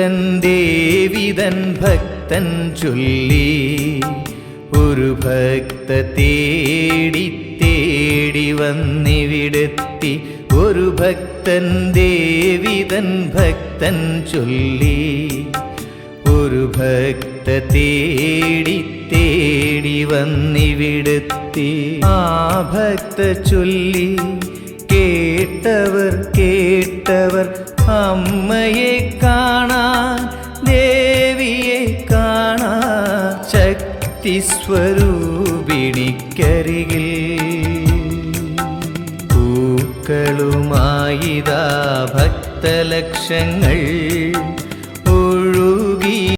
ഭക്തൻ ദേവിതൻ ഭക്തൻ ചൊല്ലി ഒരു ഭക്ത തേടി തേടി വന്നിവിടെത്തി ഒരു ഭക്തൻ ദേവിതൻ ഭക്തൻ ചൊല്ലി ഒരു ഭക്ത തേടി തേടി വന്നിവിടെത്തി ആ ഭക്ത ചൊല്ലി കേട്ടവർ അമ്മയെ കാണാൻ ദേവിയെ കാണാൻ ശക്തി സ്വരൂപിണിക്കരികിൽ പൂക്കളുമായിതാ ഭക്തലക്ഷങ്ങൾ